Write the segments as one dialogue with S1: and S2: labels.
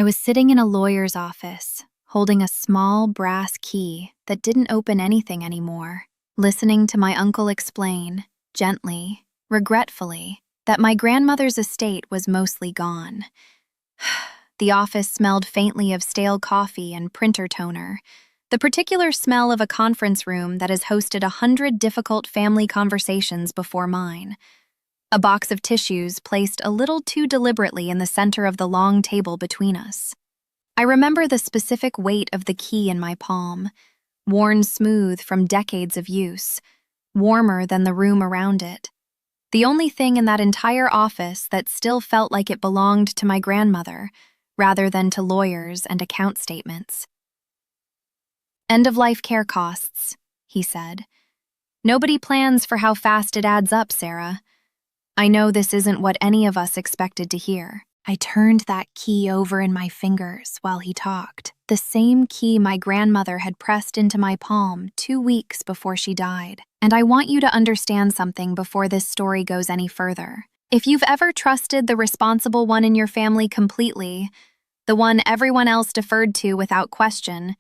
S1: I was sitting in a lawyer's office, holding a small brass key that didn't open anything anymore, listening to my uncle explain, gently, regretfully, that my grandmother's estate was mostly gone. The office smelled faintly of stale coffee and printer toner, the particular smell of a conference room that has hosted 100 difficult family conversations before mine. A box of tissues placed a little too deliberately in the center of the long table between us. I remember the specific weight of the key in my palm, worn smooth from decades of use, warmer than the room around it. The only thing in that entire office that still felt like it belonged to my grandmother, rather than to lawyers and account statements. "End-of-life care costs," he said. "Nobody plans for how fast it adds up, Sarah. I know this isn't what any of us expected to hear." I turned that key over in my fingers while he talked, the same key my grandmother had pressed into my palm 2 weeks before she died. And I want you to understand something before this story goes any further. If you've ever trusted the responsible one in your family completely, the one everyone else deferred to without question,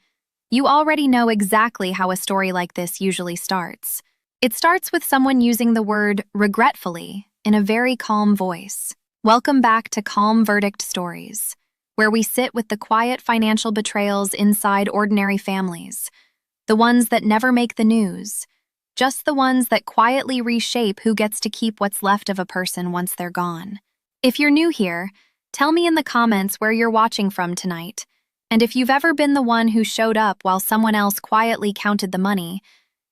S1: you already know exactly how a story like this usually starts. It starts with someone using the word regretfully in a very calm voice. Welcome back to Calm Verdict Stories, where we sit with the quiet financial betrayals inside ordinary families, the ones that never make the news, just the ones that quietly reshape who gets to keep what's left of a person once they're gone. If you're new here, tell me in the comments where you're watching from tonight, and if you've ever been the one who showed up while someone else quietly counted the money,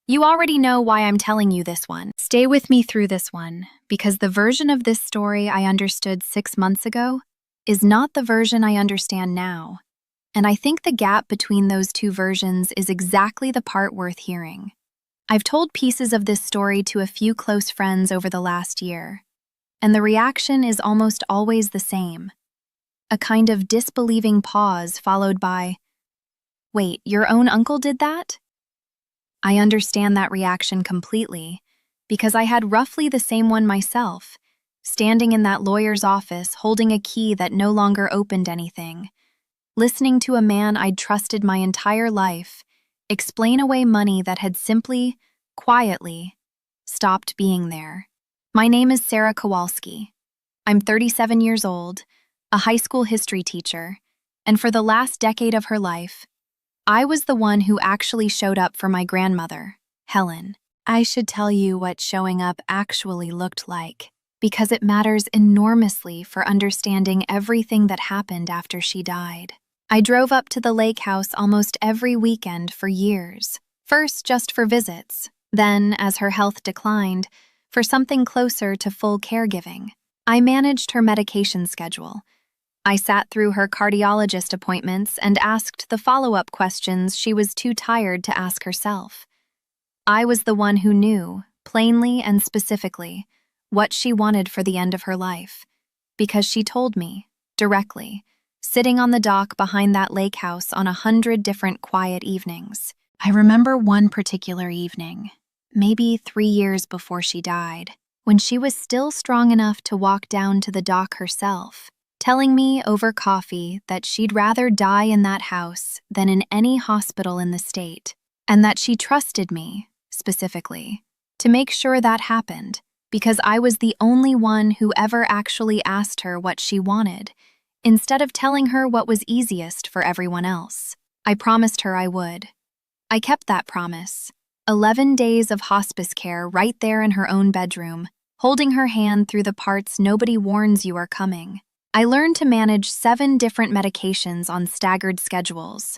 S1: you already know why I'm telling you this one. Stay with me through this one, because the version of this story I understood 6 months ago is not the version I understand now, and I think the gap between those two versions is exactly the part worth hearing. I've told pieces of this story to a few close friends over the last year, and the reaction is almost always the same. A kind of disbelieving pause followed by, "Wait, your own uncle did that?" I understand that reaction completely, because I had roughly the same one myself, standing in that lawyer's office holding a key that no longer opened anything, listening to a man I'd trusted my entire life explain away money that had simply, quietly, stopped being there. My name is Sarah Kowalski. I'm 37 years old, a high school history teacher, and for the last decade of her life, I was the one who actually showed up for my grandmother, Helen. I should tell you what showing up actually looked like, because it matters enormously for understanding everything that happened after she died. I drove up to the lake house almost every weekend for years, first just for visits, then, as her health declined, for something closer to full caregiving. I managed her medication schedule. I sat through her cardiologist appointments and asked the follow-up questions she was too tired to ask herself. I was the one who knew, plainly and specifically, what she wanted for the end of her life, because she told me, directly, sitting on the dock behind that lake house on 100 different quiet evenings. I remember one particular evening, maybe 3 years before she died, when she was still strong enough to walk down to the dock herself, telling me over coffee that she'd rather die in that house than in any hospital in the state, and that she trusted me, specifically, to make sure that happened, because I was the only one who ever actually asked her what she wanted, instead of telling her what was easiest for everyone else. I promised her I would. I kept that promise. 11 days of hospice care right there in her own bedroom, holding her hand through the parts nobody warns you are coming. I learned to manage 7 different medications on staggered schedules,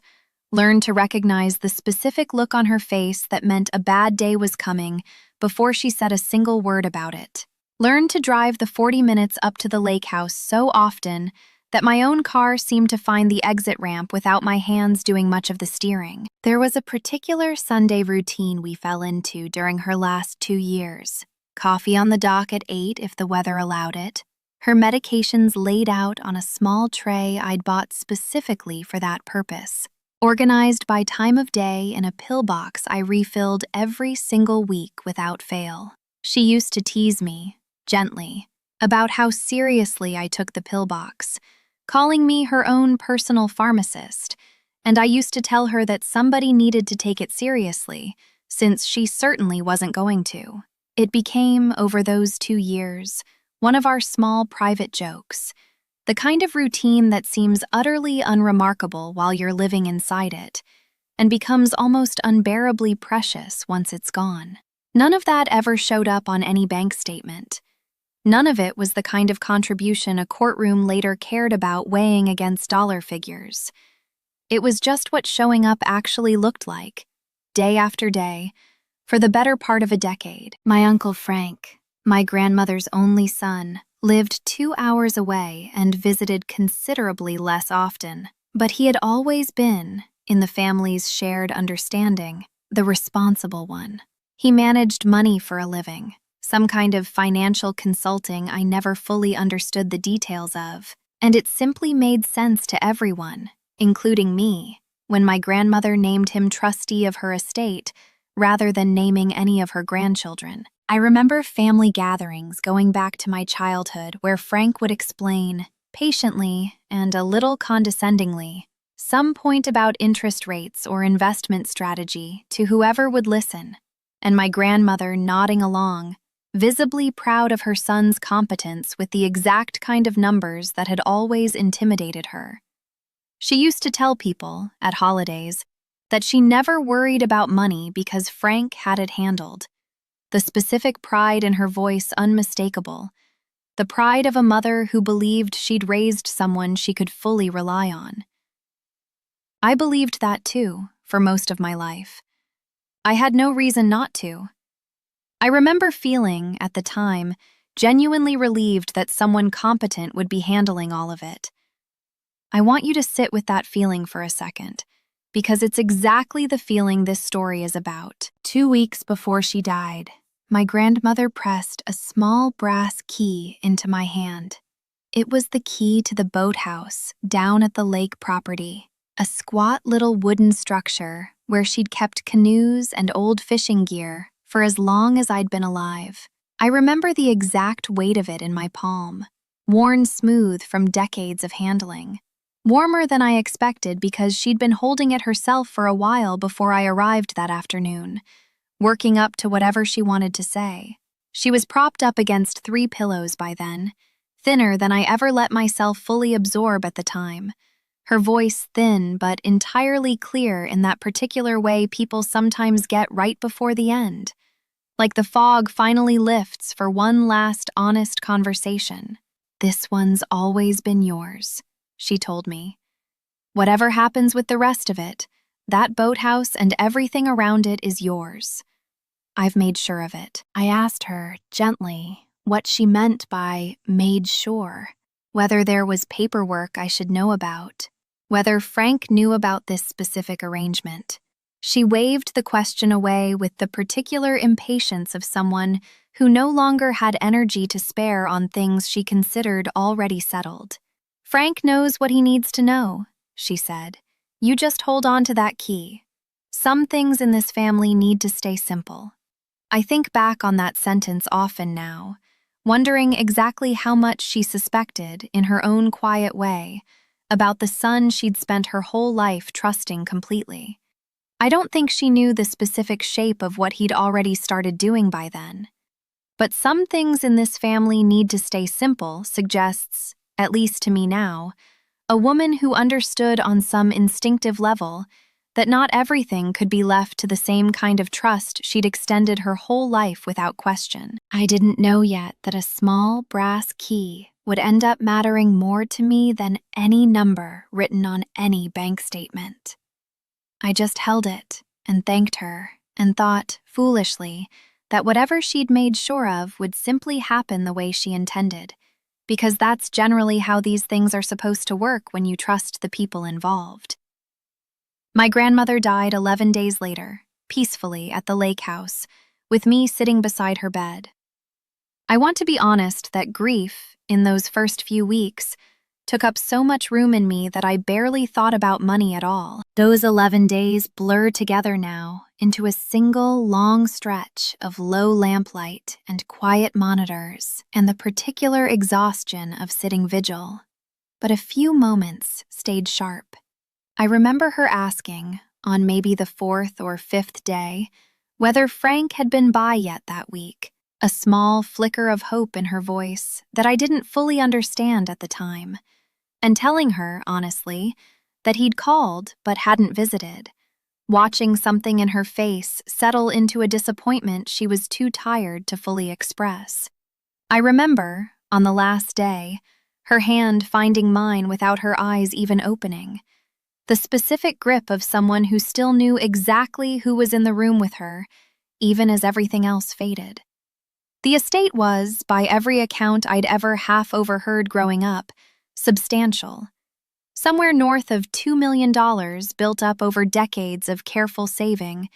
S1: learned to recognize the specific look on her face that meant a bad day was coming before she said a single word about it, learned to drive the 40 minutes up to the lake house so often that my own car seemed to find the exit ramp without my hands doing much of the steering. There was a particular Sunday routine we fell into during her last 2 years. Coffee on the dock at 8 if the weather allowed it, her medications laid out on a small tray I'd bought specifically for that purpose, organized by time of day in a pill box I refilled every single week without fail. She used to tease me, gently, about how seriously I took the pill box, calling me her own personal pharmacist, and I used to tell her that somebody needed to take it seriously, since she certainly wasn't going to. It became, over those 2 years, one of our small private jokes, the kind of routine that seems utterly unremarkable while you're living inside it, and becomes almost unbearably precious once it's gone. None of that ever showed up on any bank statement. None of it was the kind of contribution a courtroom later cared about weighing against dollar figures. It was just what showing up actually looked like, day after day, for the better part of a decade. My Uncle Frank, my grandmother's only son, lived 2 hours away and visited considerably less often, but he had always been, in the family's shared understanding, the responsible one. He managed money for a living, some kind of financial consulting I never fully understood the details of, and it simply made sense to everyone, including me, when my grandmother named him trustee of her estate rather than naming any of her grandchildren. I remember family gatherings going back to my childhood where Frank would explain, patiently and a little condescendingly, some point about interest rates or investment strategy to whoever would listen, and my grandmother nodding along, visibly proud of her son's competence with the exact kind of numbers that had always intimidated her. She used to tell people, at holidays, that she never worried about money because Frank had it handled. The specific pride in her voice unmistakable, the pride of a mother who believed she'd raised someone she could fully rely on. I believed that too, for most of my life. I had no reason not to. I remember feeling, at the time, genuinely relieved that someone competent would be handling all of it. I want you to sit with that feeling for a second, because it's exactly the feeling this story is about. 2 weeks before she died, my grandmother pressed a small brass key into my hand. It was the key to the boathouse down at the lake property, a squat little wooden structure where she'd kept canoes and old fishing gear for as long as I'd been alive. I remember the exact weight of it in my palm, worn smooth from decades of handling. Warmer than I expected because she'd been holding it herself for a while before I arrived that afternoon, working up to whatever she wanted to say. She was propped up against 3 pillows by then, thinner than I ever let myself fully absorb at the time. Her voice thin but entirely clear in that particular way people sometimes get right before the end, like the fog finally lifts for one last honest conversation. "This one's always been yours," she told me. "Whatever happens with the rest of it, that boathouse and everything around it is yours. I've made sure of it." I asked her, gently, what she meant by "made sure," whether there was paperwork I should know about, whether Frank knew about this specific arrangement. She waved the question away with the particular impatience of someone who no longer had energy to spare on things she considered already settled. "Frank knows what he needs to know," she said. "You just hold on to that key. Some things in this family need to stay simple." I think back on that sentence often now, wondering exactly how much she suspected, in her own quiet way, about the son she'd spent her whole life trusting completely. I don't think she knew the specific shape of what he'd already started doing by then. But some things in this family need to stay simple suggests, at least to me now, a woman who understood on some instinctive level that not everything could be left to the same kind of trust she'd extended her whole life without question. I didn't know yet that a small brass key would end up mattering more to me than any number written on any bank statement. I just held it and thanked her and thought, foolishly, that whatever she'd made sure of would simply happen the way she intended, because that's generally how these things are supposed to work when you trust the people involved. My grandmother died 11 days later, peacefully at the lake house, with me sitting beside her bed. I want to be honest that grief, in those first few weeks, took up so much room in me that I barely thought about money at all. Those 11 days blur together now into a single long stretch of low lamplight and quiet monitors and the particular exhaustion of sitting vigil. but a few moments stayed sharp. I remember her asking, on maybe the fourth or fifth day, whether Frank had been by yet that week, a small flicker of hope in her voice that I didn't fully understand at the time, and telling her, honestly, that he'd called but hadn't visited, watching something in her face settle into a disappointment she was too tired to fully express. I remember, on the last day, her hand finding mine without her eyes even opening, the specific grip of someone who still knew exactly who was in the room with her, even as everything else faded. The estate was, by every account I'd ever half overheard growing up, substantial. Somewhere north of $2 million built up over decades of careful saving,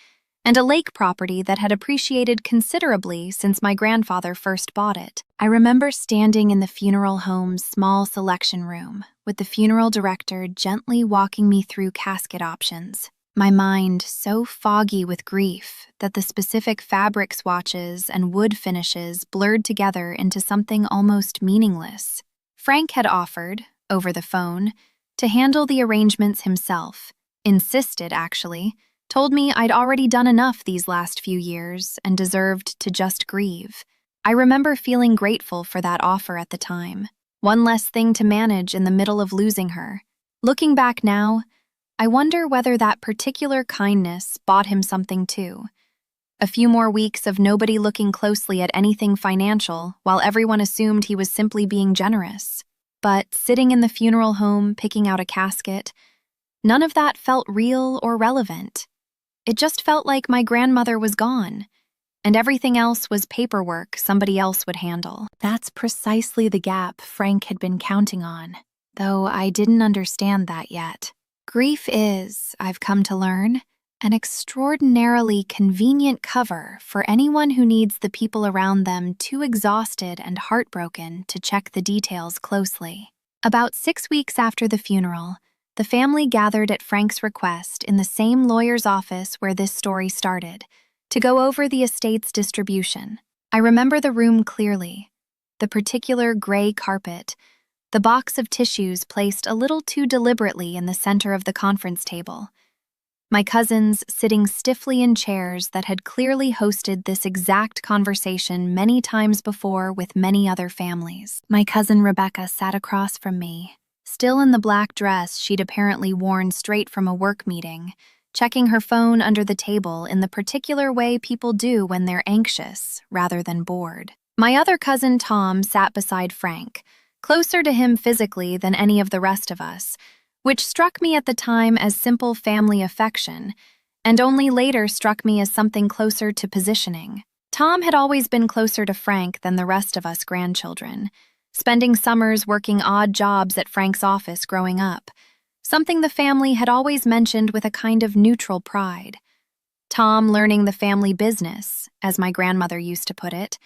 S1: and a lake property that had appreciated considerably since my grandfather first bought it. I remember standing in the funeral home's small selection room, with the funeral director gently walking me through casket options, my mind so foggy with grief that the specific fabric swatches and wood finishes blurred together into something almost meaningless. Frank had offered, over the phone, to handle the arrangements himself, insisted, actually, told me I'd already done enough these last few years and deserved to just grieve. I remember feeling grateful for that offer at the time. One less thing to manage in the middle of losing her. Looking back now, I wonder whether that particular kindness bought him something too. A few more weeks of nobody looking closely at anything financial while everyone assumed he was simply being generous. But sitting in the funeral home picking out a casket, none of that felt real or relevant. It just felt like my grandmother was gone, and everything else was paperwork somebody else would handle. That's precisely the gap Frank had been counting on, though I didn't understand that yet. Grief is, I've come to learn, an extraordinarily convenient cover for anyone who needs the people around them too exhausted and heartbroken to check the details closely. About 6 weeks after the funeral, the family gathered at Frank's request in the same lawyer's office where this story started, to go over the estate's distribution. I remember the room clearly, the particular gray carpet, the box of tissues placed a little too deliberately in the center of the conference table, my cousins sitting stiffly in chairs that had clearly hosted this exact conversation many times before with many other families. My cousin Rebecca sat across from me, still in the black dress she'd apparently worn straight from a work meeting, checking her phone under the table in the particular way people do when they're anxious rather than bored. My other cousin Tom sat beside Frank, closer to him physically than any of the rest of us, which struck me at the time as simple family affection, and only later struck me as something closer to positioning. Tom had always been closer to Frank than the rest of us grandchildren, spending summers working odd jobs at Frank's office growing up, something the family had always mentioned with a kind of neutral pride. Tom learning the family business, as my grandmother used to put it,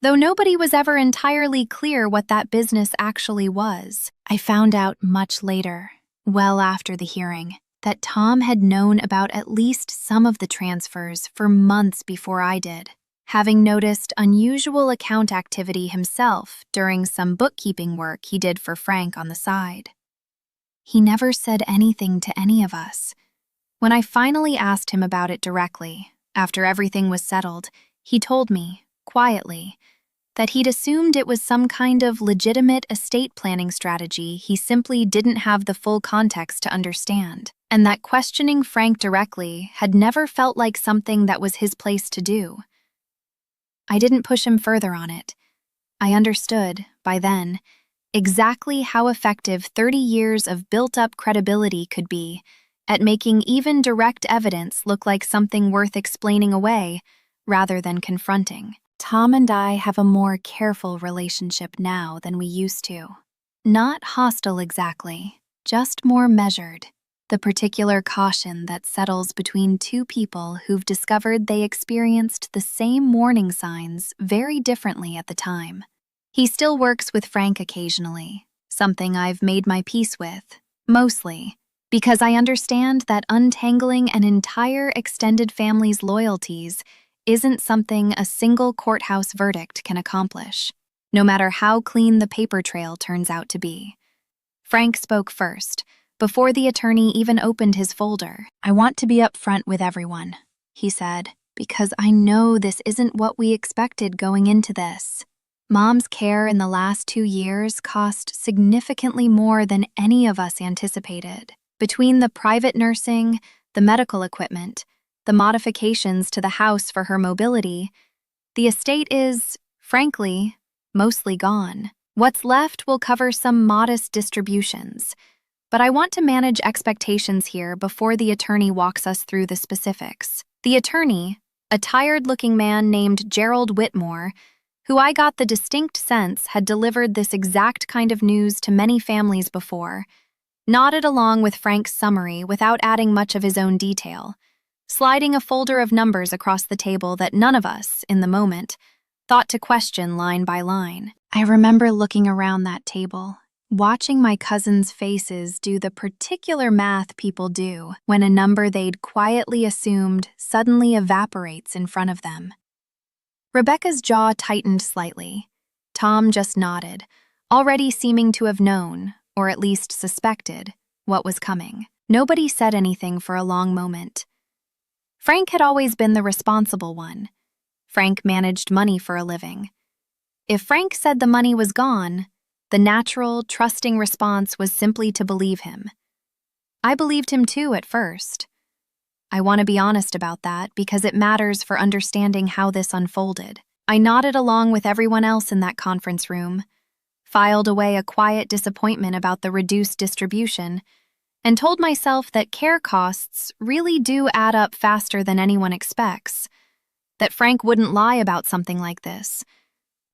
S1: though nobody was ever entirely clear what that business actually was. I found out much later, well after the hearing, that Tom had known about at least some of the transfers for months before I did, having noticed unusual account activity himself during some bookkeeping work he did for Frank on the side. He never said anything to any of us. When I finally asked him about it directly, after everything was settled, he told me, quietly, that he'd assumed it was some kind of legitimate estate planning strategy he simply didn't have the full context to understand, and that questioning Frank directly had never felt like something that was his place to do. I didn't push him further on it. I understood, by then, exactly how effective 30 years of built-up credibility could be at making even direct evidence look like something worth explaining away rather than confronting. Tom and I have a more careful relationship now than we used to. Not hostile exactly, just more measured. The particular caution that settles between two people who've discovered they experienced the same warning signs very differently at the time. He still works with Frank occasionally, something I've made my peace with, mostly, because I understand that untangling an entire extended family's loyalties isn't something a single courthouse verdict can accomplish, no matter how clean the paper trail turns out to be. Frank spoke first, before the attorney even opened his folder. "I want to be upfront with everyone," he said, "because I know this isn't what we expected going into this. Mom's care in the last 2 years cost significantly more than any of us anticipated. Between the private nursing, the medical equipment, the modifications to the house for her mobility, the estate is, frankly, mostly gone. What's left will cover some modest distributions, but I want to manage expectations here before the attorney walks us through the specifics." The attorney, a tired-looking man named Gerald Whitmore, who I got the distinct sense had delivered this exact kind of news to many families before, nodded along with Frank's summary without adding much of his own detail, sliding a folder of numbers across the table that none of us, in the moment, thought to question line by line. I remember looking around that table, watching my cousins' faces do the particular math people do when a number they'd quietly assumed suddenly evaporates in front of them. Rebecca's jaw tightened slightly. Tom just nodded, already seeming to have known, or at least suspected, what was coming. Nobody said anything for a long moment. Frank had always been the responsible one. Frank managed money for a living. If Frank said the money was gone, the natural, trusting response was simply to believe him. I believed him too at first. I want to be honest about that because it matters for understanding how this unfolded. I nodded along with everyone else in that conference room, filed away a quiet disappointment about the reduced distribution, and told myself that care costs really do add up faster than anyone expects, that Frank wouldn't lie about something like this,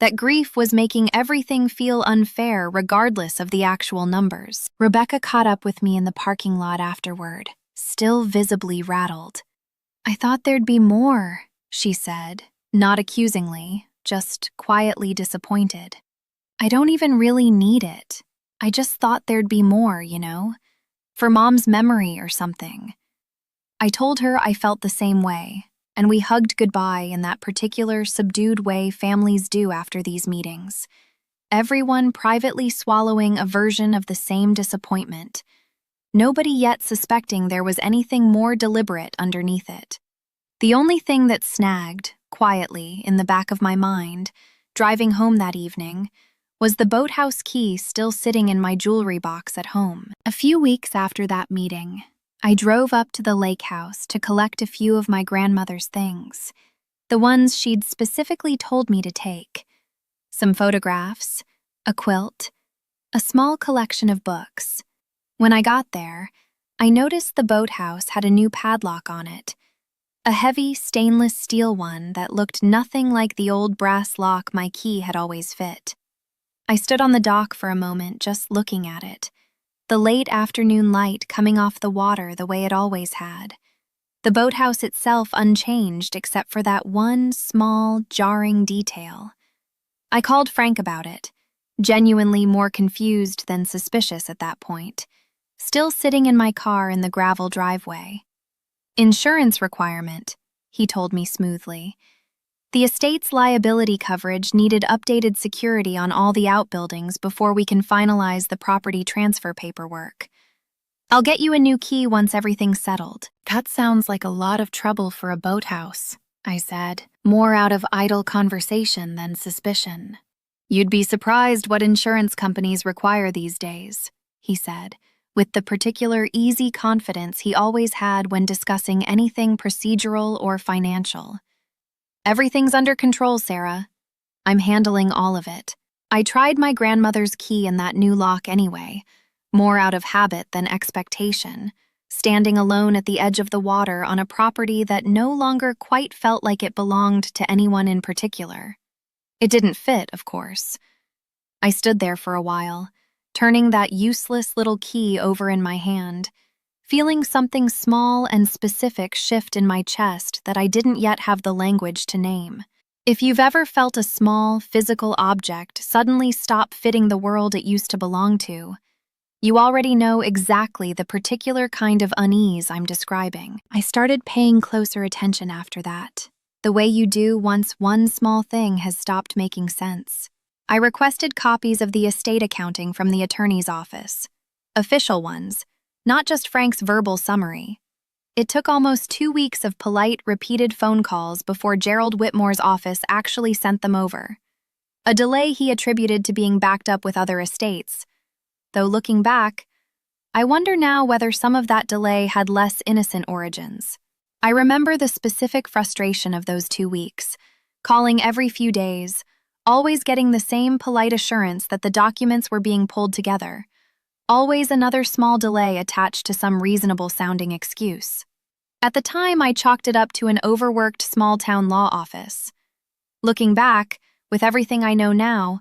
S1: that grief was making everything feel unfair regardless of the actual numbers. Rebecca caught up with me in the parking lot afterward, still visibly rattled. "I thought there'd be more," she said, not accusingly, just quietly disappointed. "I don't even really need it. I just thought there'd be more, for Mom's memory or something." I told her I felt the same way, and we hugged goodbye in that particular subdued way families do after these meetings, everyone privately swallowing a version of the same disappointment, nobody yet suspecting there was anything more deliberate underneath it. The only thing that snagged, quietly, in the back of my mind, driving home that evening, was the boathouse key still sitting in my jewelry box at home. A few weeks after that meeting, I drove up to the lake house to collect a few of my grandmother's things, the ones she'd specifically told me to take. Some photographs, a quilt, a small collection of books. When I got there, I noticed the boathouse had a new padlock on it, a heavy stainless steel one that looked nothing like the old brass lock my key had always fit. I stood on the dock for a moment just looking at it, the late afternoon light coming off the water the way it always had, the boathouse itself unchanged except for that one small, jarring detail. I called Frank about it, genuinely more confused than suspicious at that point, still sitting in my car in the gravel driveway. "Insurance requirement," he told me smoothly. "The estate's liability coverage needed updated security on all the outbuildings before we can finalize the property transfer paperwork. I'll get you a new key once everything's settled." "That sounds like a lot of trouble for a boathouse," I said, more out of idle conversation than suspicion. "You'd be surprised what insurance companies require these days," he said, with the particular easy confidence he always had when discussing anything procedural or financial. "Everything's under control, Sarah. I'm handling all of it." I tried my grandmother's key in that new lock anyway, more out of habit than expectation, standing alone at the edge of the water on a property that no longer quite felt like it belonged to anyone in particular. It didn't fit, of course. I stood there for a while, turning that useless little key over in my hand, feeling something small and specific shift in my chest that I didn't yet have the language to name. If you've ever felt a small, physical object suddenly stop fitting the world it used to belong to, you already know exactly the particular kind of unease I'm describing. I started paying closer attention after that, the way you do once one small thing has stopped making sense. I requested copies of the estate accounting from the attorney's office, Official ones, not just Frank's verbal summary. It took almost 2 weeks of polite, repeated phone calls before Gerald Whitmore's office actually sent them over. A delay he attributed to being backed up with other estates. Though looking back, I wonder now whether some of that delay had less innocent origins. I remember the specific frustration of those 2 weeks, calling every few days, always getting the same polite assurance that the documents were being pulled together. Always another small delay attached to some reasonable-sounding excuse. At the time, I chalked it up to an overworked small-town law office. Looking back, with everything I know now,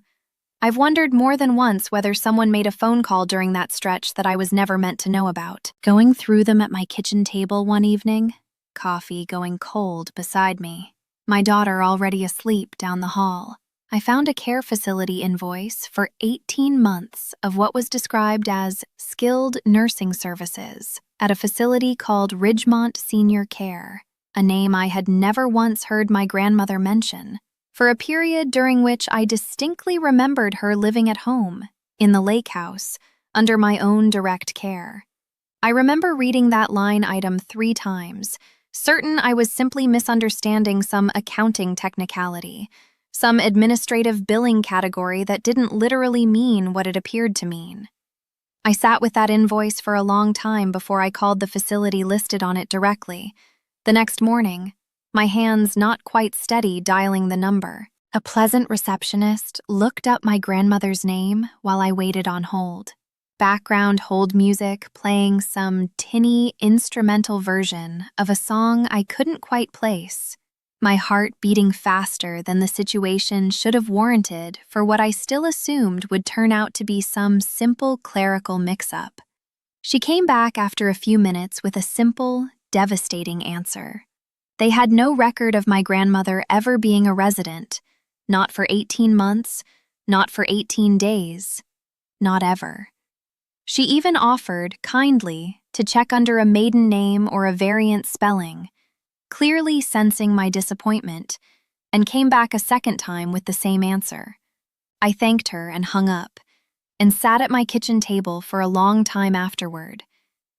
S1: I've wondered more than once whether someone made a phone call during that stretch that I was never meant to know about. Going through them at my kitchen table one evening, coffee going cold beside me, my daughter already asleep down the hall, I found a care facility invoice for 18 months of what was described as skilled nursing services at a facility called Ridgemont Senior Care, a name I had never once heard my grandmother mention, for a period during which I distinctly remembered her living at home, in the lake house, under my own direct care. I remember reading that line item 3 times, certain I was simply misunderstanding some accounting technicality, some administrative billing category that didn't literally mean what it appeared to mean. I sat with that invoice for a long time before I called the facility listed on it directly. The next morning, my hands not quite steady dialing the number. A pleasant receptionist looked up my grandmother's name while I waited on hold. Background hold music playing some tinny instrumental version of a song I couldn't quite place. My heart beating faster than the situation should have warranted for what I still assumed would turn out to be some simple clerical mix-up. She came back after a few minutes with a simple, devastating answer. They had no record of my grandmother ever being a resident, not for 18 months, not for 18 days, not ever. She even offered, kindly, to check under a maiden name or a variant spelling, clearly sensing my disappointment, and came back a second time with the same answer. I thanked her and hung up, and sat at my kitchen table for a long time afterward,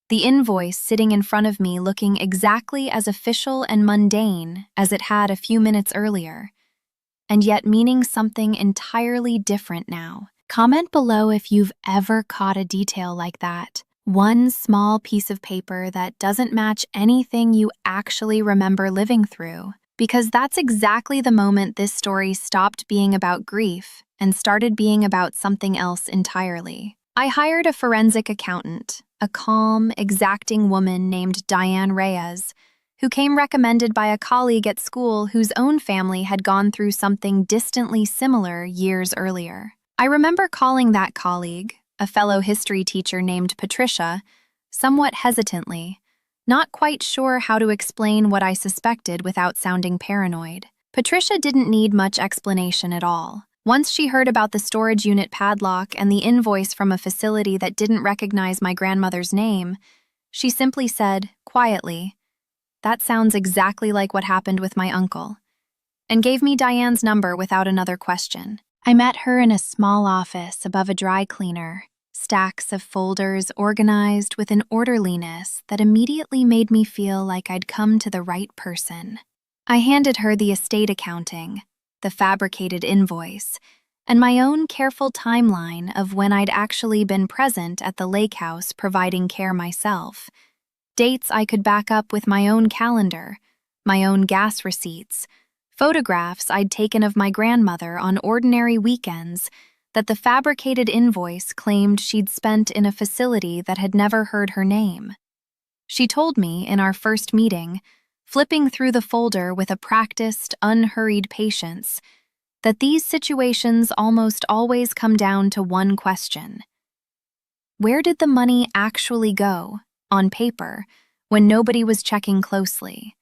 S1: the invoice sitting in front of me looking exactly as official and mundane as it had a few minutes earlier, and yet meaning something entirely different now. Comment below if you've ever caught a detail like that. One small piece of paper that doesn't match anything you actually remember living through, because that's exactly the moment this story stopped being about grief and started being about something else entirely. I hired a forensic accountant, a calm, exacting woman named Diane Reyes, who came recommended by a colleague at school whose own family had gone through something distantly similar years earlier. I remember calling that colleague, a fellow history teacher named Patricia, somewhat hesitantly, not quite sure how to explain what I suspected without sounding paranoid. Patricia didn't need much explanation at all. Once she heard about the storage unit padlock and the invoice from a facility that didn't recognize my grandmother's name, she simply said, quietly, "That sounds exactly like what happened with my uncle," and gave me Diane's number without another question. I met her in a small office above a dry cleaner, stacks of folders organized with an orderliness that immediately made me feel like I'd come to the right person. I handed her the estate accounting, the fabricated invoice, and my own careful timeline of when I'd actually been present at the lake house providing care myself, dates I could back up with my own calendar, my own gas receipts, photographs I'd taken of my grandmother on ordinary weekends that the fabricated invoice claimed she'd spent in a facility that had never heard her name. She told me in our first meeting, flipping through the folder with a practiced, unhurried patience, that these situations almost always come down to one question. Where did the money actually go, on paper, when nobody was checking closely?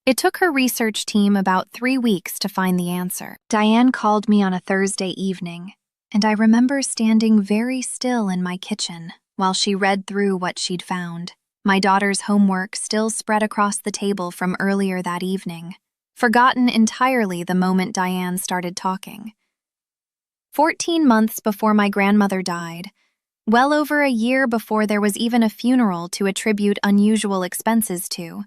S1: It took her research team about 3 weeks to find the answer. Diane called me on a Thursday evening, and I remember standing very still in my kitchen while she read through what she'd found. My daughter's homework still spread across the table from earlier that evening, forgotten entirely the moment Diane started talking. 14 months before my grandmother died, well over a year before there was even a funeral to attribute unusual expenses to.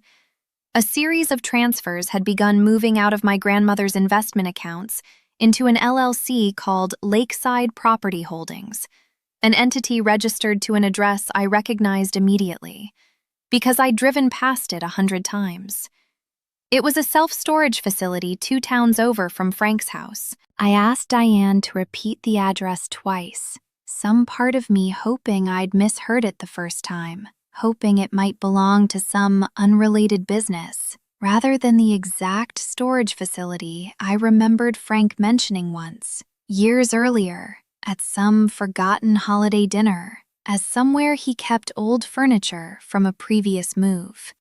S1: A series of transfers had begun moving out of my grandmother's investment accounts into an LLC called Lakeside Property Holdings, an entity registered to an address I recognized immediately, because I'd driven past it 100 times. It was a self-storage facility 2 towns over from Frank's house. I asked Diane to repeat the address twice, some part of me hoping I'd misheard it the first time, hoping it might belong to some unrelated business, rather than the exact storage facility I remembered Frank mentioning once, years earlier, at some forgotten holiday dinner, as somewhere he kept old furniture from a previous move.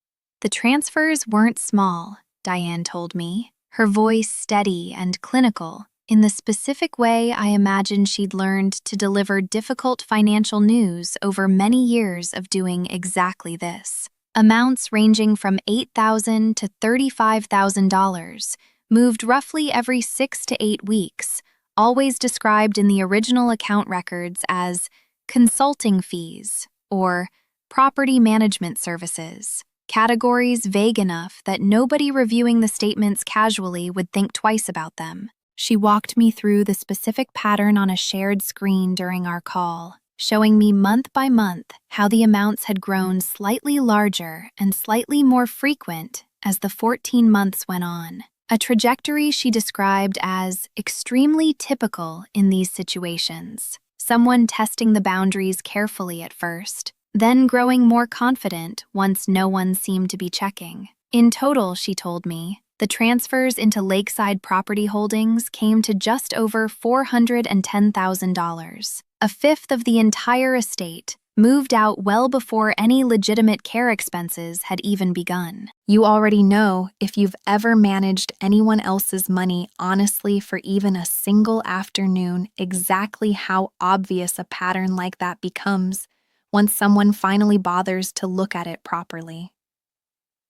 S1: The transfers weren't small, Diane told me, her voice steady and clinical, in the specific way I imagined she'd learned to deliver difficult financial news over many years of doing exactly this. Amounts ranging from $8,000 to $35,000, moved roughly every 6 to 8 weeks, always described in the original account records as consulting fees or property management services, categories vague enough that nobody reviewing the statements casually would think twice about them. She walked me through the specific pattern on a shared screen during our call, showing me month by month how the amounts had grown slightly larger and slightly more frequent as the 14 months went on, a trajectory she described as extremely typical in these situations. Someone testing the boundaries carefully at first, then growing more confident once no one seemed to be checking. In total, she told me, the transfers into Lakeside Property Holdings came to just over $410,000. A fifth of the entire estate moved out well before any legitimate care expenses had even begun. You already know, if you've ever managed anyone else's money honestly for even a single afternoon, exactly how obvious a pattern like that becomes once someone finally bothers to look at it properly.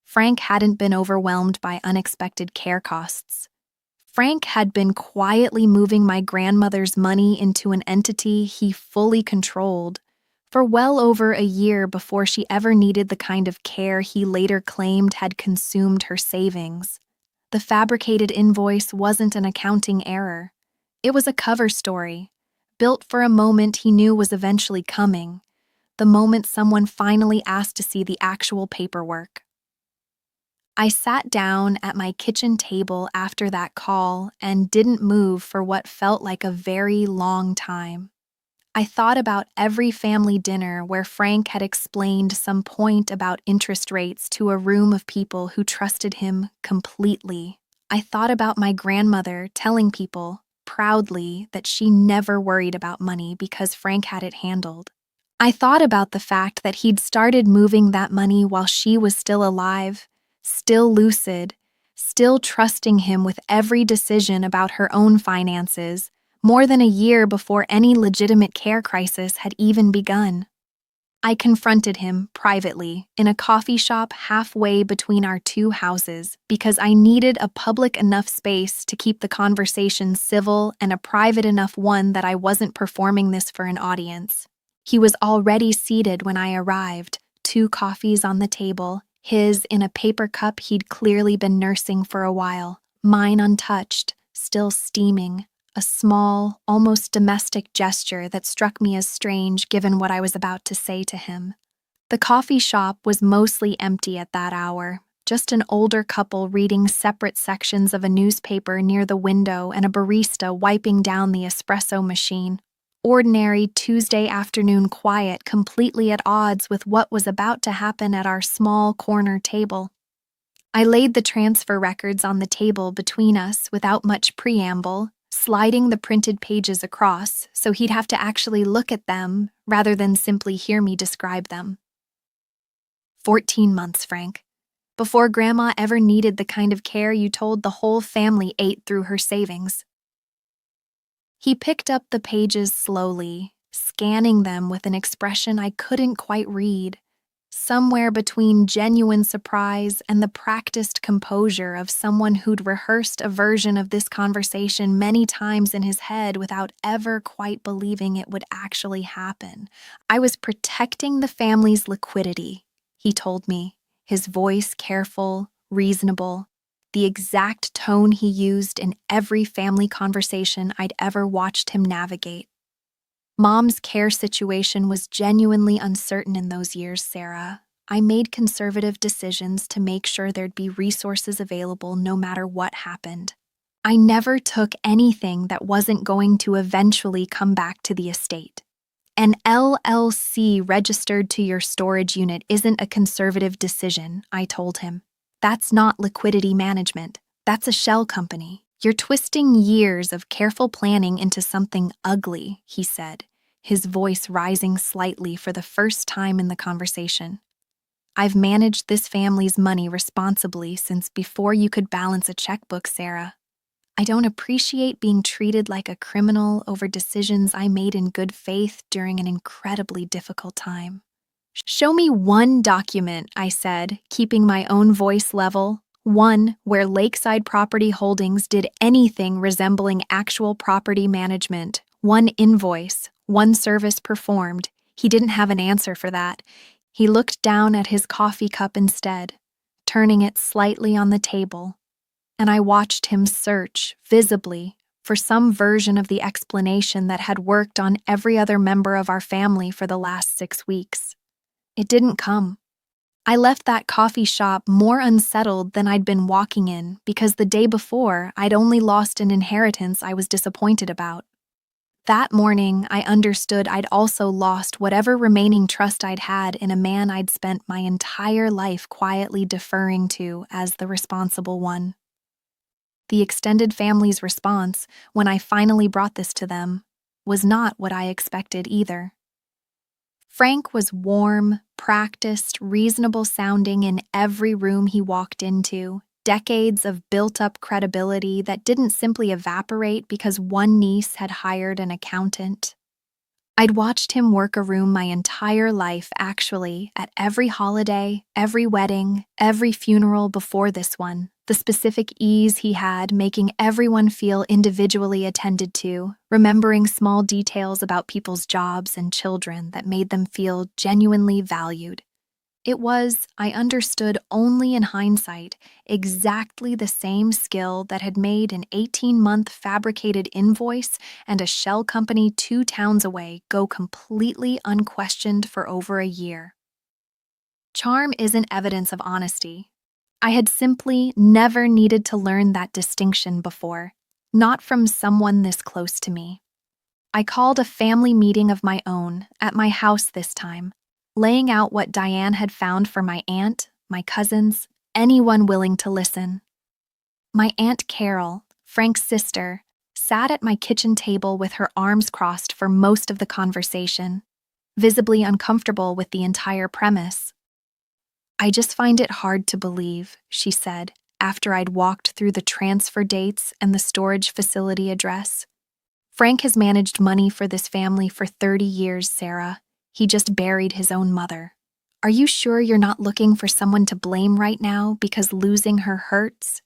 S1: Frank hadn't been overwhelmed by unexpected care costs. Frank had been quietly moving my grandmother's money into an entity he fully controlled for well over a year before she ever needed the kind of care he later claimed had consumed her savings. The fabricated invoice wasn't an accounting error. It was a cover story, built for a moment he knew was eventually coming, the moment someone finally asked to see the actual paperwork. I sat down at my kitchen table after that call and didn't move for what felt like a very long time. I thought about every family dinner where Frank had explained some point about interest rates to a room of people who trusted him completely. I thought about my grandmother telling people, proudly, that she never worried about money because Frank had it handled. I thought about the fact that he'd started moving that money while she was still alive, still lucid, still trusting him with every decision about her own finances, more than a year before any legitimate care crisis had even begun. I confronted him privately in a coffee shop halfway between our 2 houses because I needed a public enough space to keep the conversation civil and a private enough one that I wasn't performing this for an audience. He was already seated when I arrived, 2 coffees on the table, his in a paper cup he'd clearly been nursing for a while, mine untouched, still steaming, a small, almost domestic gesture that struck me as strange given what I was about to say to him. The coffee shop was mostly empty at that hour, just an older couple reading separate sections of a newspaper near the window and a barista wiping down the espresso machine. Ordinary Tuesday afternoon quiet completely at odds with what was about to happen at our small corner table. I laid the transfer records on the table between us without much preamble, sliding the printed pages across so he'd have to actually look at them rather than simply hear me describe them. 14 months, Frank. Before Grandma ever needed the kind of care you told the whole family ate through her savings. He picked up the pages slowly, scanning them with an expression I couldn't quite read. somewhere between genuine surprise and the practiced composure of someone who'd rehearsed a version of this conversation many times in his head without ever quite believing it would actually happen. I was protecting the family's liquidity, he told me, his voice careful, reasonable, the exact tone he used in every family conversation I'd ever watched him navigate. Mom's care situation was genuinely uncertain in those years, Sarah. I made conservative decisions to make sure there'd be resources available no matter what happened. I never took anything that wasn't going to eventually come back to the estate. An LLC registered to your storage unit isn't a conservative decision, I told him. That's not liquidity management. That's a shell company. You're twisting years of careful planning into something ugly, he said, his voice rising slightly for the first time in the conversation. I've managed this family's money responsibly since before you could balance a checkbook, Sarah. I don't appreciate being treated like a criminal over decisions I made in good faith during an incredibly difficult time. Show me one document, I said, keeping my own voice level. One where Lakeside Property Holdings did anything resembling actual property management. One invoice, one service performed. He didn't have an answer for that. He looked down at his coffee cup instead, turning it slightly on the table, and I watched him search, visibly, for some version of the explanation that had worked on every other member of our family for the last 6 weeks. It didn't come. I left that coffee shop more unsettled than I'd been walking in because the day before I'd only lost an inheritance I was disappointed about. That morning, I understood I'd also lost whatever remaining trust I'd had in a man I'd spent my entire life quietly deferring to as the responsible one. The extended family's response, when I finally brought this to them, was not what I expected either. Frank was warm, practiced, reasonable sounding in every room he walked into, decades of built-up credibility that didn't simply evaporate because one niece had hired an accountant. I'd watched him work a room my entire life, actually, at every holiday, every wedding, every funeral before this one. The specific ease he had making everyone feel individually attended to, remembering small details about people's jobs and children that made them feel genuinely valued. It was, I understood only in hindsight, exactly the same skill that had made an 18-month fabricated invoice and a shell company 2 towns away go completely unquestioned for over a year. Charm isn't evidence of honesty. I had simply never needed to learn that distinction before, not from someone this close to me. I called a family meeting of my own, at my house this time, laying out what Diane had found for my aunt, my cousins, anyone willing to listen. My Aunt Carol, Frank's sister, sat at my kitchen table with her arms crossed for most of the conversation, visibly uncomfortable with the entire premise. I just find it hard to believe, she said, after I'd walked through the transfer dates and the storage facility address. Frank has managed money for this family for 30 years, Sarah. He just buried his own mother. Are you sure you're not looking for someone to blame right now because losing her hurts?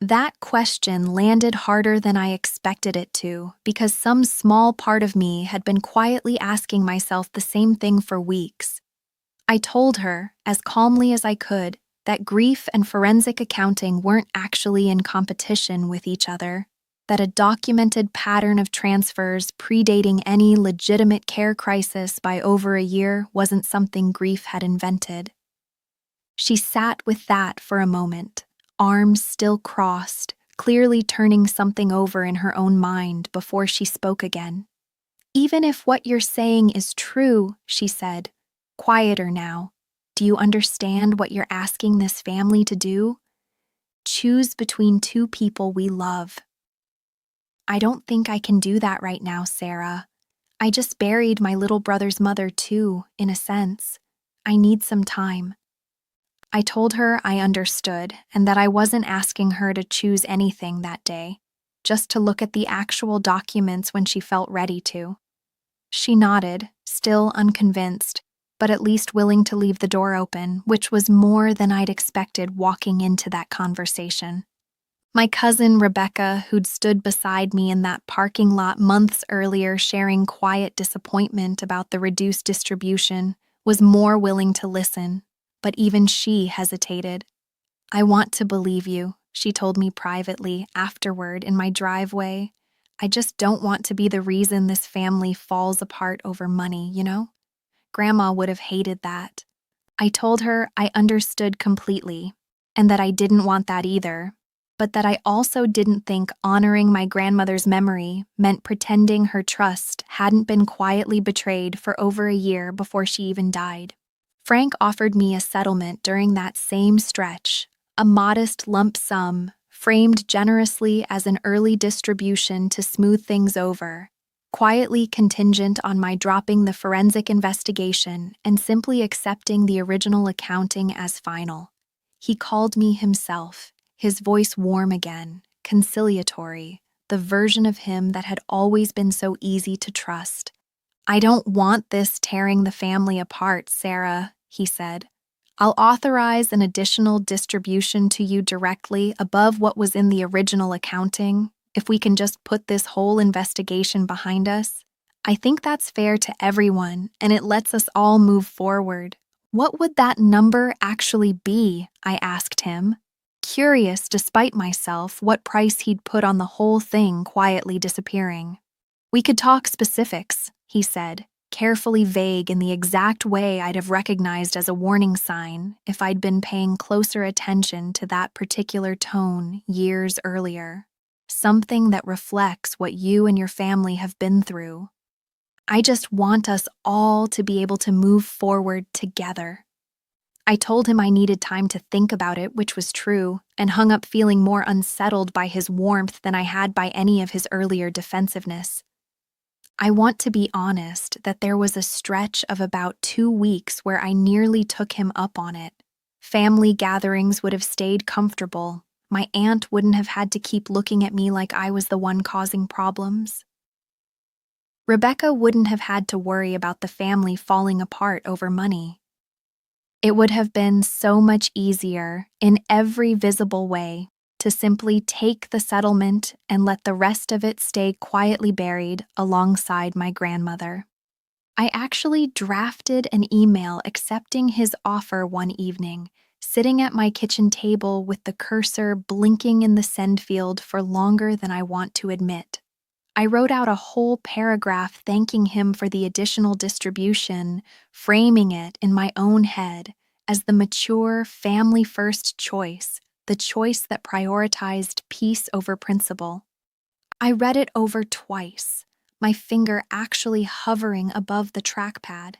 S1: That question landed harder than I expected it to because some small part of me had been quietly asking myself the same thing for weeks. I told her, as calmly as I could, that grief and forensic accounting weren't actually in competition with each other, that a documented pattern of transfers predating any legitimate care crisis by over a year wasn't something grief had invented. She sat with that for a moment, arms still crossed, clearly turning something over in her own mind before she spoke again. Even if what you're saying is true, she said, quieter now, do you understand what you're asking this family to do? Choose between 2 people we love. I don't think I can do that right now, Sarah. I just buried my little brother's mother too, in a sense. I need some time. I told her I understood and that I wasn't asking her to choose anything that day, just to look at the actual documents when she felt ready to. She nodded, still unconvinced, but at least willing to leave the door open, which was more than I'd expected walking into that conversation. My cousin Rebecca, who'd stood beside me in that parking lot months earlier sharing quiet disappointment about the reduced distribution, was more willing to listen, but even she hesitated. "I want to believe you," she told me privately afterward in my driveway. "I just don't want to be the reason this family falls apart over money, you know? Grandma would have hated that." I told her I understood completely, and that I didn't want that either, but that I also didn't think honoring my grandmother's memory meant pretending her trust hadn't been quietly betrayed for over a year before she even died. Frank offered me a settlement during that same stretch, a modest lump sum, framed generously as an early distribution to smooth things over, quietly contingent on my dropping the forensic investigation and simply accepting the original accounting as final. He called me himself, his voice warm again, conciliatory, the version of him that had always been so easy to trust. "I don't want this tearing the family apart, Sarah," he said. "I'll authorize an additional distribution to you directly above what was in the original accounting, if we can just put this whole investigation behind us. I think that's fair to everyone, and it lets us all move forward." "What would that number actually be?" I asked him, curious despite myself what price he'd put on the whole thing quietly disappearing. "We could talk specifics," he said, carefully vague in the exact way I'd have recognized as a warning sign if I'd been paying closer attention to that particular tone years earlier. "Something that reflects what you and your family have been through. I just want us all to be able to move forward together." I told him I needed time to think about it, which was true, and hung up feeling more unsettled by his warmth than I had by any of his earlier defensiveness. I want to be honest that there was a stretch of about 2 weeks where I nearly took him up on it. Family gatherings would have stayed comfortable. My aunt wouldn't have had to keep looking at me like I was the one causing problems. Rebecca wouldn't have had to worry about the family falling apart over money. It would have been so much easier, in every visible way, to simply take the settlement and let the rest of it stay quietly buried alongside my grandmother. I actually drafted an email accepting his offer one evening, sitting at my kitchen table with the cursor blinking in the send field for longer than I want to admit. I wrote out a whole paragraph thanking him for the additional distribution, framing it in my own head as the mature, family-first choice, the choice that prioritized peace over principle. I read it over twice, my finger actually hovering above the trackpad,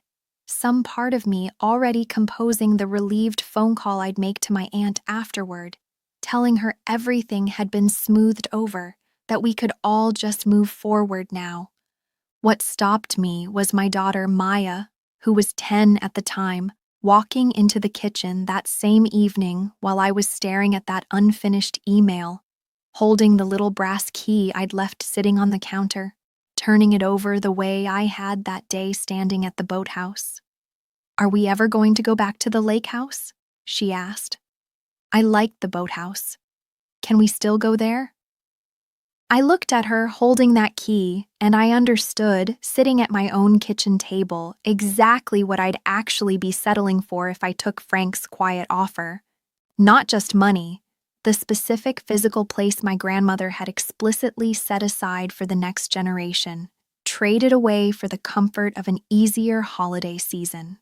S1: some part of me already composing the relieved phone call I'd make to my aunt afterward, telling her everything had been smoothed over, that we could all just move forward now. What stopped me was my daughter Maya, who was 10 at the time, walking into the kitchen that same evening while I was staring at that unfinished email, holding the little brass key I'd left sitting on the counter, turning it over the way I had that day standing at the boathouse. "Are we ever going to go back to the lake house?" she asked. "I liked the boathouse. Can we still go there?" I looked at her holding that key, and I understood, sitting at my own kitchen table, exactly what I'd actually be settling for if I took Frank's quiet offer. Not just money, the specific physical place my grandmother had explicitly set aside for the next generation, traded away for the comfort of an easier holiday season.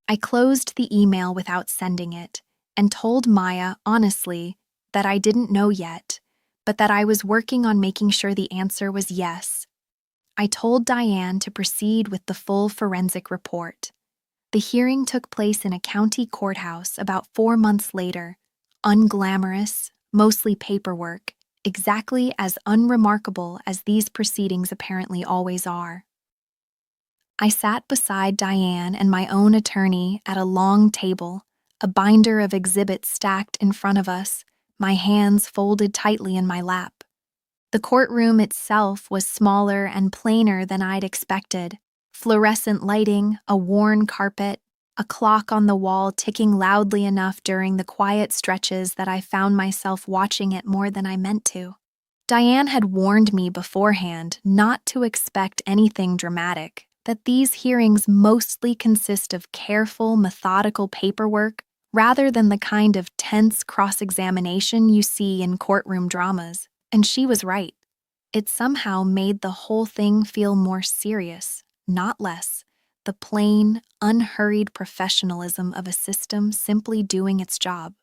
S1: I closed the email without sending it, and told Maya, honestly, that I didn't know yet, but that I was working on making sure the answer was yes. I told Diane to proceed with the full forensic report. The hearing took place in a county courthouse about 4 months later, unglamorous, mostly paperwork, exactly as unremarkable as these proceedings apparently always are. I sat beside Diane and my own attorney at a long table, a binder of exhibits stacked in front of us, my hands folded tightly in my lap. The courtroom itself was smaller and plainer than I'd expected, Fluorescent lighting, a worn carpet, a clock on the wall ticking loudly enough during the quiet stretches that I found myself watching it more than I meant to. Diane had warned me beforehand not to expect anything dramatic, that these hearings mostly consist of careful, methodical paperwork rather than the kind of tense cross-examination you see in courtroom dramas. And she was right. It somehow made the whole thing feel more serious, not less. The plain, unhurried professionalism of a system simply doing its job.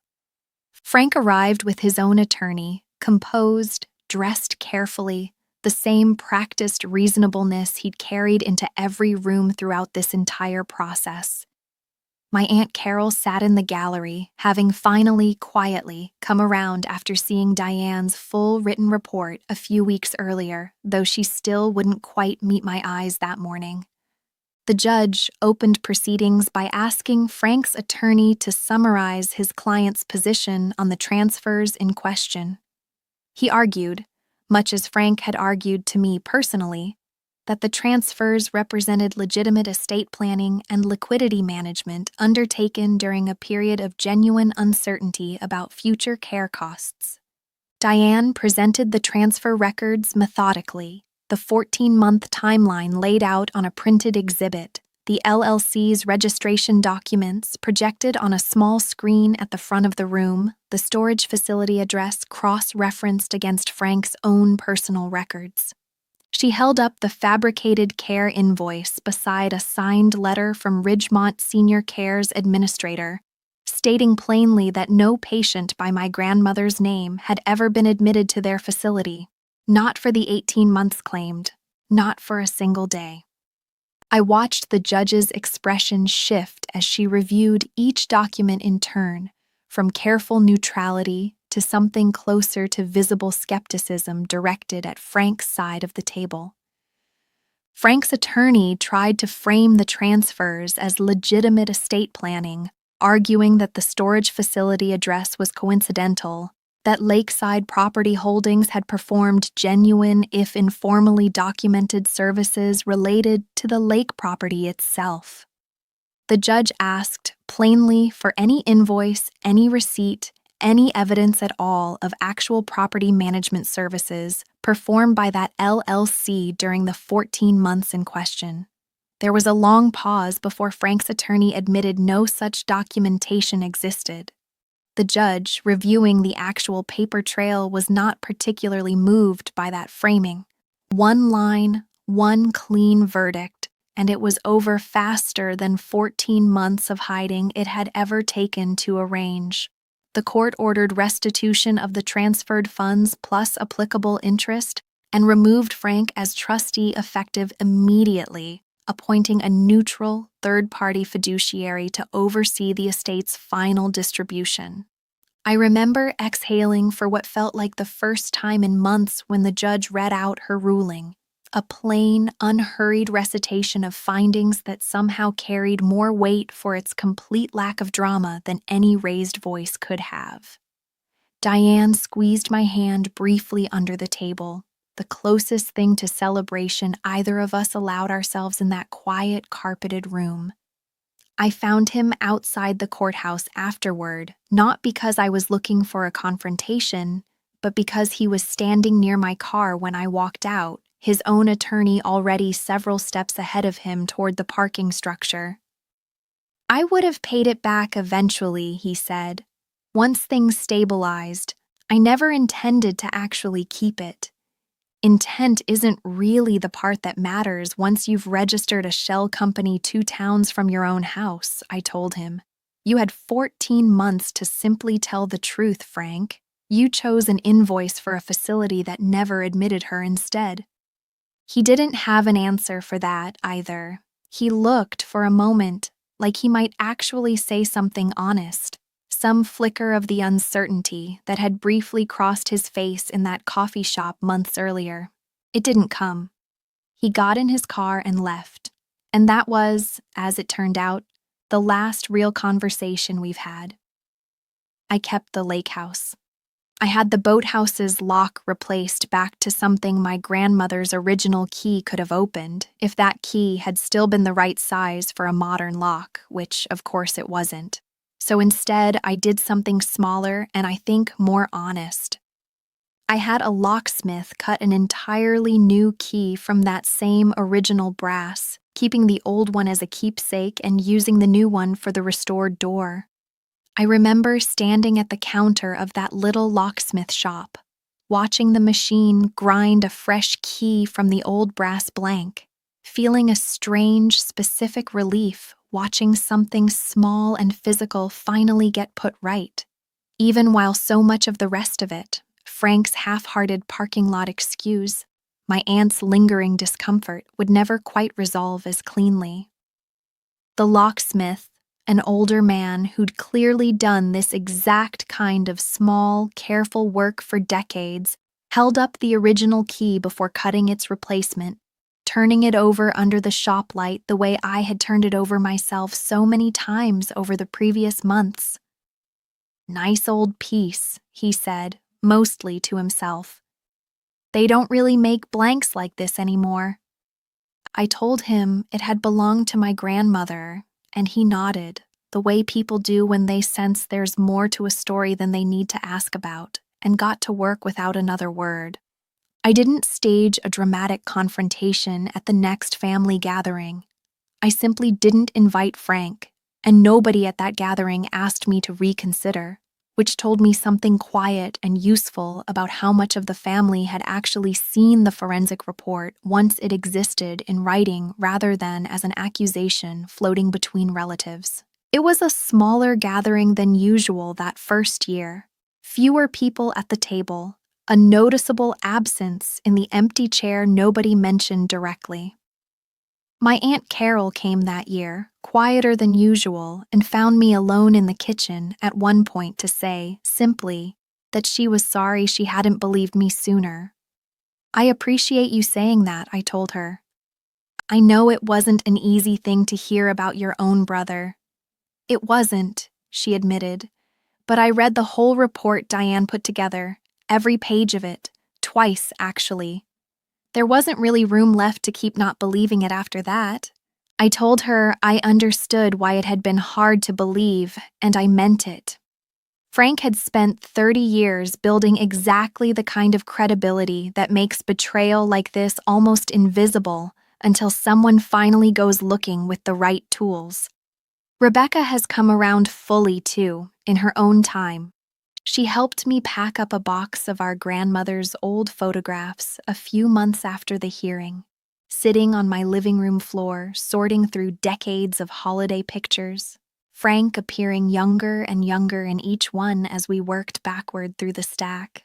S1: Frank arrived with his own attorney, composed, dressed carefully, the same practiced reasonableness he'd carried into every room throughout this entire process. My Aunt Carol sat in the gallery, having finally, quietly, come around after seeing Diane's full written report a few weeks earlier, though she still wouldn't quite meet my eyes that morning. The judge opened proceedings by asking Frank's attorney to summarize his client's position on the transfers in question. He argued, much as Frank had argued to me personally, that the transfers represented legitimate estate planning and liquidity management undertaken during a period of genuine uncertainty about future care costs. Diane presented the transfer records methodically, the 14-month timeline laid out on a printed exhibit, the LLC's registration documents projected on a small screen at the front of the room, the storage facility address cross-referenced against Frank's own personal records. She held up the fabricated care invoice beside a signed letter from Ridgemont Senior Care's administrator, stating plainly that no patient by my grandmother's name had ever been admitted to their facility, not for the 18 months claimed, not for a single day. I watched the judge's expression shift as she reviewed each document in turn, from careful neutrality to something closer to visible skepticism directed at Frank's side of the table. Frank's attorney tried to frame the transfers as legitimate estate planning, arguing that the storage facility address was coincidental, that Lakeside Property Holdings had performed genuine, if informally documented services related to the lake property itself. The judge asked, plainly, for any invoice, any receipt, any evidence at all of actual property management services performed by that LLC during the 14 months in question. There was a long pause before Frank's attorney admitted no such documentation existed. The judge, reviewing the actual paper trail, was not particularly moved by that framing. One line, one clean verdict, and it was over faster than 14 months of hiding it had ever taken to arrange. The court ordered restitution of the transferred funds plus applicable interest and removed Frank as trustee effective immediately, appointing a neutral, third-party fiduciary to oversee the estate's final distribution. I remember exhaling for what felt like the first time in months when the judge read out her ruling, a plain, unhurried recitation of findings that somehow carried more weight for its complete lack of drama than any raised voice could have. Diane squeezed my hand briefly under the table, the closest thing to celebration either of us allowed ourselves in that quiet, carpeted room. I found him outside the courthouse afterward, not because I was looking for a confrontation, but because he was standing near my car when I walked out, his own attorney already several steps ahead of him toward the parking structure. "I would have paid it back eventually," he said. "Once things stabilized, I never intended to actually keep it. Intent isn't really the part that matters once you've registered a shell company 2 towns from your own house," I told him. "You had 14 months to simply tell the truth, Frank. You chose an invoice for a facility that never admitted her instead." He didn't have an answer for that either. He looked for a moment like he might actually say something honest, some flicker of the uncertainty that had briefly crossed his face in that coffee shop months earlier. It didn't come. He got in his car and left, and that was, as it turned out, the last real conversation we've had. I kept the lake house. I had the boathouse's lock replaced back to something my grandmother's original key could have opened, if that key had still been the right size for a modern lock, which of course it wasn't. So instead, I did something smaller and I think more honest. I had a locksmith cut an entirely new key from that same original brass, keeping the old one as a keepsake and using the new one for the restored door. I remember standing at the counter of that little locksmith shop, watching the machine grind a fresh key from the old brass blank, feeling a strange, specific relief watching something small and physical finally get put right, even while so much of the rest of it, Frank's half-hearted parking lot excuse, my aunt's lingering discomfort, would never quite resolve as cleanly. The locksmith, an older man who'd clearly done this exact kind of small, careful work for decades, held up the original key before cutting its replacement, turning it over under the shop light the way I had turned it over myself so many times over the previous months. "Nice old piece," he said, mostly to himself. "They don't really make blanks like this anymore." I told him it had belonged to my grandmother, and he nodded, the way people do when they sense there's more to a story than they need to ask about, and got to work without another word. I didn't stage a dramatic confrontation at the next family gathering. I simply didn't invite Frank, and nobody at that gathering asked me to reconsider, which told me something quiet and useful about how much of the family had actually seen the forensic report once it existed in writing rather than as an accusation floating between relatives. It was a smaller gathering than usual that first year. Fewer people at the table, a noticeable absence in the empty chair nobody mentioned directly. My Aunt Carol came that year, quieter than usual, and found me alone in the kitchen at one point to say, simply, that she was sorry she hadn't believed me sooner. "I appreciate you saying that," I told her. "I know it wasn't an easy thing to hear about your own brother." "It wasn't," she admitted, "but I read the whole report Diane put together, every page of it, twice actually. There wasn't really room left to keep not believing it after that." I told her I understood why it had been hard to believe, and I meant it. Frank had spent 30 years building exactly the kind of credibility that makes betrayal like this almost invisible until someone finally goes looking with the right tools. Rebecca has come around fully, too, in her own time. She helped me pack up a box of our grandmother's old photographs a few months after the hearing, sitting on my living room floor, sorting through decades of holiday pictures, Frank appearing younger and younger in each one as we worked backward through the stack.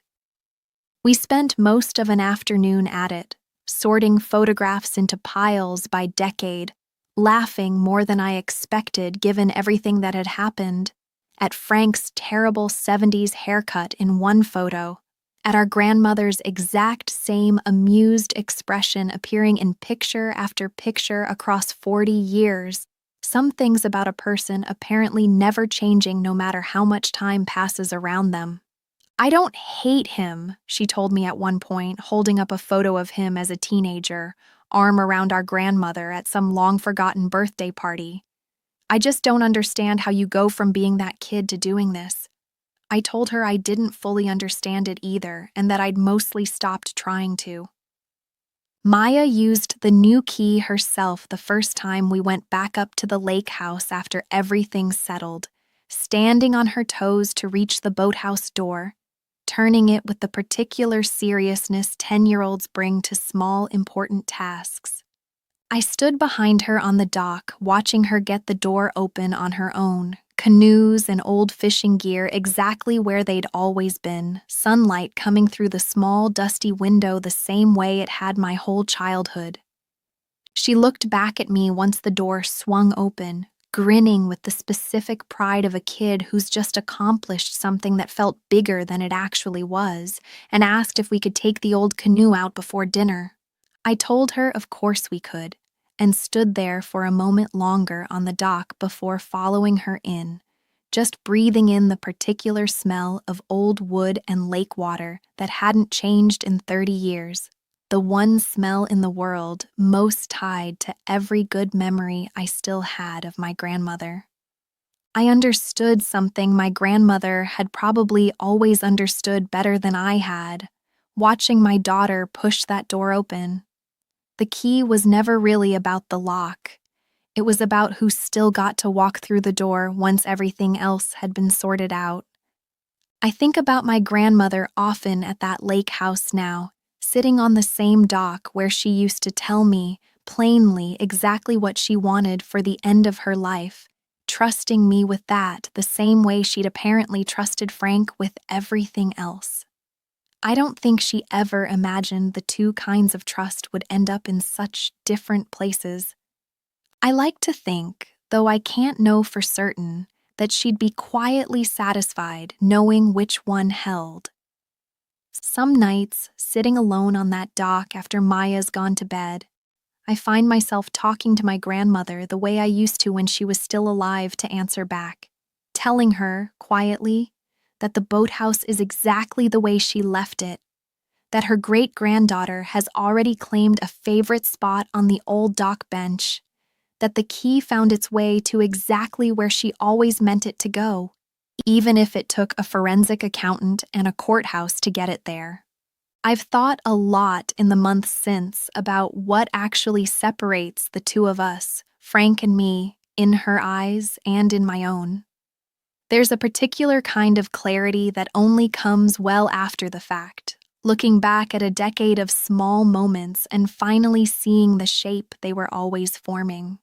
S1: We spent most of an afternoon at it, sorting photographs into piles by decade, laughing more than I expected given everything that had happened, at Frank's terrible 70s haircut in one photo, at our grandmother's exact same amused expression appearing in picture after picture across 40 years, some things about a person apparently never changing no matter how much time passes around them. "I don't hate him," she told me at one point, holding up a photo of him as a teenager, arm around our grandmother at some long-forgotten birthday party. "I just don't understand how you go from being that kid to doing this." I told her I didn't fully understand it either and that I'd mostly stopped trying to. Maya used the new key herself the first time we went back up to the lake house after everything settled, standing on her toes to reach the boathouse door, turning it with the particular seriousness 10-year-olds bring to small, important tasks. I stood behind her on the dock, watching her get the door open on her own, canoes and old fishing gear exactly where they'd always been, sunlight coming through the small, dusty window the same way it had my whole childhood. She looked back at me once the door swung open, grinning with the specific pride of a kid who's just accomplished something that felt bigger than it actually was, and asked if we could take the old canoe out before dinner. I told her of course we could, and stood there for a moment longer on the dock before following her in, just breathing in the particular smell of old wood and lake water that hadn't changed in 30 years. The one smell in the world most tied to every good memory I still had of my grandmother. I understood something my grandmother had probably always understood better than I had, watching my daughter push that door open. The key was never really about the lock. It was about who still got to walk through the door once everything else had been sorted out. I think about my grandmother often at that lake house now, sitting on the same dock where she used to tell me, plainly, exactly what she wanted for the end of her life, trusting me with that the same way she'd apparently trusted Frank with everything else. I don't think she ever imagined the two kinds of trust would end up in such different places. I like to think, though I can't know for certain, that she'd be quietly satisfied knowing which one held. Some nights, sitting alone on that dock after Maya's gone to bed, I find myself talking to my grandmother the way I used to when she was still alive to answer back, telling her, quietly, that the boathouse is exactly the way she left it, that her great-granddaughter has already claimed a favorite spot on the old dock bench, that the key found its way to exactly where she always meant it to go, even if it took a forensic accountant and a courthouse to get it there. I've thought a lot in the months since about what actually separates the two of us, Frank and me, in her eyes and in my own. There's a particular kind of clarity that only comes well after the fact, looking back at a decade of small moments and finally seeing the shape they were always forming.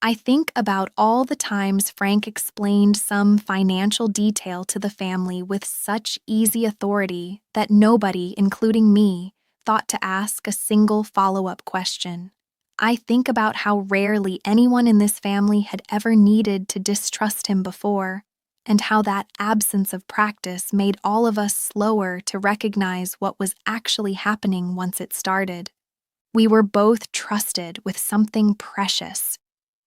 S1: I think about all the times Frank explained some financial detail to the family with such easy authority that nobody, including me, thought to ask a single follow-up question. I think about how rarely anyone in this family had ever needed to distrust him before, and how that absence of practice made all of us slower to recognize what was actually happening once it started. We were both trusted with something precious.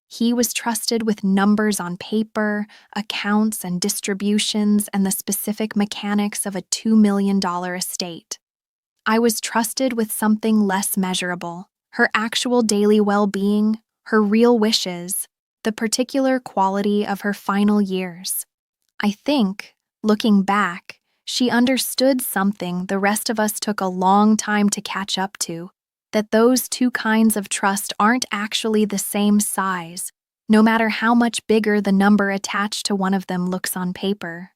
S1: He was trusted with numbers on paper, accounts and distributions, and the specific mechanics of a $2 million estate. I was trusted with something less measurable, her actual daily well-being, her real wishes, the particular quality of her final years. I think, looking back, she understood something the rest of us took a long time to catch up to, that those two kinds of trust aren't actually the same size, no matter how much bigger the number attached to one of them looks on paper.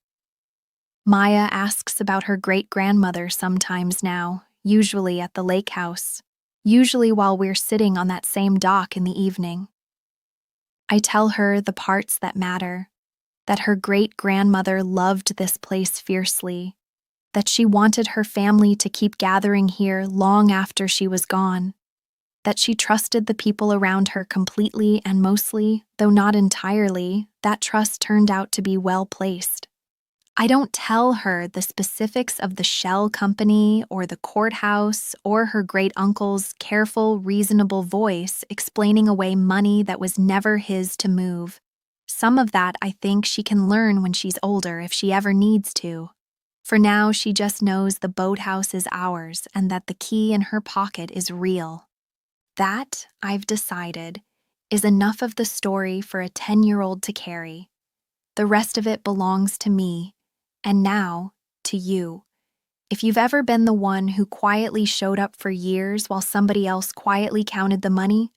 S1: Maya asks about her great-grandmother sometimes now, usually at the lake house, usually while we're sitting on that same dock in the evening. I tell her the parts that matter, that her great-grandmother loved this place fiercely, that she wanted her family to keep gathering here long after she was gone, that she trusted the people around her completely and mostly, though not entirely, that trust turned out to be well placed. I don't tell her the specifics of the shell company or the courthouse or her great-uncle's careful, reasonable voice explaining away money that was never his to move. Some of that I think she can learn when she's older if she ever needs to. For now, she just knows the boathouse is ours and that the key in her pocket is real. That, I've decided, is enough of the story for a 10-year-old to carry. The rest of it belongs to me, and now, to you. If you've ever been the one who quietly showed up for years while somebody else quietly counted the money,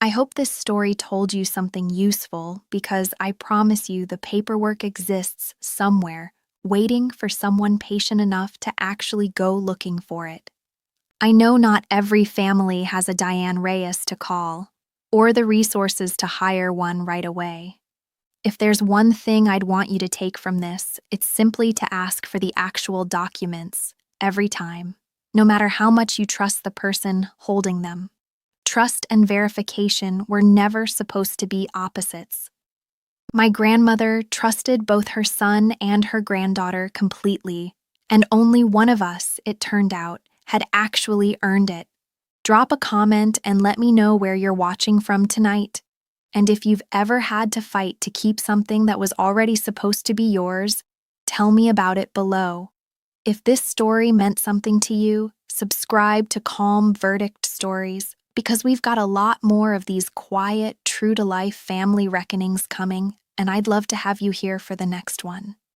S1: I hope this story told you something useful because I promise you the paperwork exists somewhere, waiting for someone patient enough to actually go looking for it. I know not every family has a Diane Reyes to call, or the resources to hire one right away. If there's one thing I'd want you to take from this, it's simply to ask for the actual documents, every time, no matter how much you trust the person holding them. Trust and verification were never supposed to be opposites. My grandmother trusted both her son and her granddaughter completely, and only one of us, it turned out, had actually earned it. Drop a comment and let me know where you're watching from tonight. And if you've ever had to fight to keep something that was already supposed to be yours, tell me about it below. If this story meant something to you, subscribe to Calm Verdict Stories, because we've got a lot more of these quiet, true-to-life family reckonings coming, and I'd love to have you here for the next one.